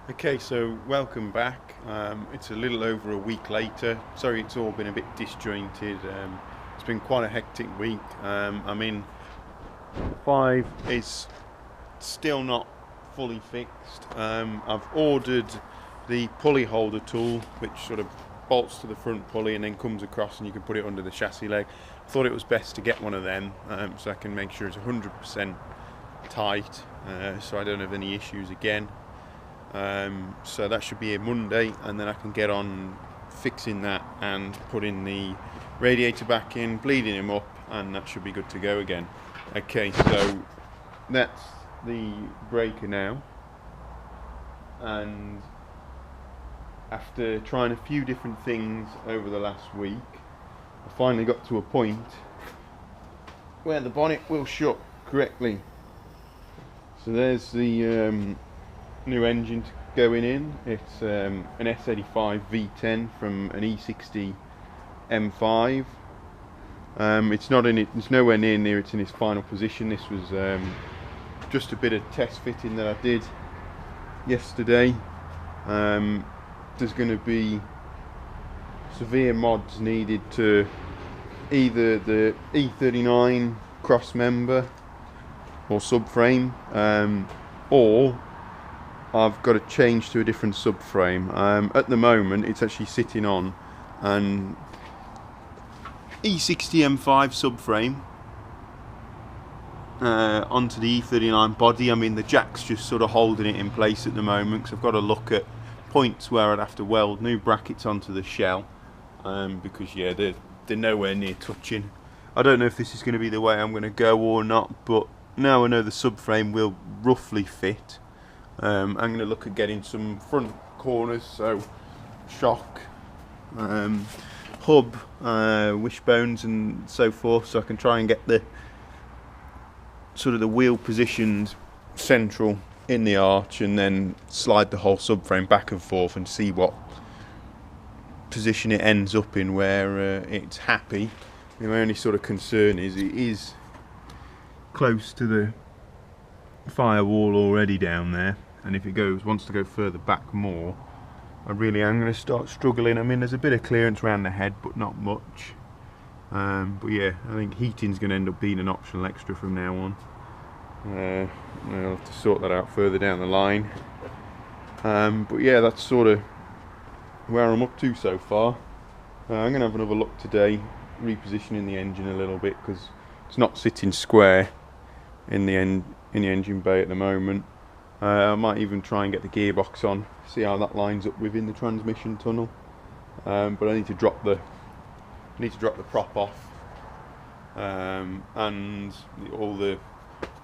Okay, so welcome back. It's a little over a week later. Sorry, it's all been a bit disjointed. It's been quite a hectic week. I mean, 5 is still not fully fixed. I've ordered the pulley holder tool, which sort of bolts to the front pulley and then comes across and you can put it under the chassis leg. I thought it was best to get one of them so I can make sure it's 100% tight, so I don't have any issues again. So that should be a Monday, and then I can get on fixing that and putting the radiator back in, bleeding him up, and that should be good to go again. Okay, so that's the breaker now, and after trying a few different things over the last week, I finally got to a point where the bonnet will shut correctly. So there's the new engine going in. It's an S85 V10 from an E60 M5. It's not in it. It's nowhere near it's in its final position. This was just a bit of test fitting that I did yesterday. There's going to be severe mods needed to either the E39 cross member or subframe, or I've got to change to a different subframe. At the moment it's actually sitting on an E60 M5 subframe onto the E39 body. I mean, the jack's just sort of holding it in place at the moment, because I've got to look at points where I'd have to weld new brackets onto the shell, because yeah, they're nowhere near touching. I don't know if this is going to be the way I'm going to go or not, but now I know the subframe will roughly fit. I'm going to look at getting some front corners, so shock, hub, wishbones and so forth, so I can try and get the sort of the wheel positioned central in the arch, and then slide the whole subframe back and forth and see what position it ends up in where it's happy. My only sort of concern is it is close to the firewall already down there, and if it wants to go further back more, I really am going to start struggling. I mean, there's a bit of clearance around the head, but not much. But yeah, I think heating's going to end up being an optional extra from now on. I'll have to sort that out further down the line. But yeah, that's sort of where I'm up to so far. I'm going to have another look today, repositioning the engine a little bit, because it's not sitting square in the engine bay at the moment. I might even try and get the gearbox on, see how that lines up within the transmission tunnel. But I need to drop the prop off, and all the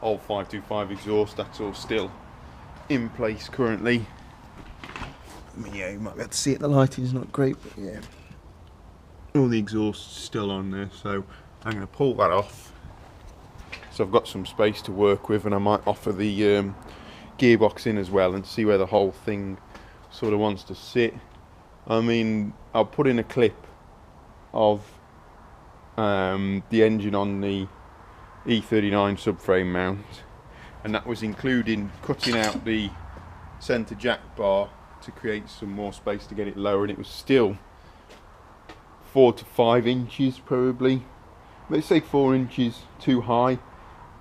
old 525 exhaust, that's all still in place currently. I mean, yeah, you might be able to see it, the lighting's not great, but yeah, all the exhaust's still on there, so I'm going to pull that off, so I've got some space to work with, and I might offer the gearbox in as well and see where the whole thing sort of wants to sit. I mean, I'll put in a clip of the engine on the E39 subframe mount, and that was including cutting out the centre jack bar to create some more space to get it lower, and it was still 4 to 5 inches probably, let's say 4 inches too high,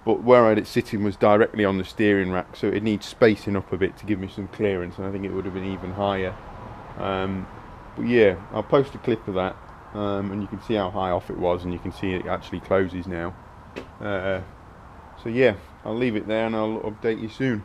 but where I had it sitting was directly on the steering rack, so it needs spacing up a bit to give me some clearance, and I think it would have been even higher. But yeah, I'll post a clip of that, and you can see how high off it was, and you can see it actually closes now. So yeah, I'll leave it there and I'll update you soon.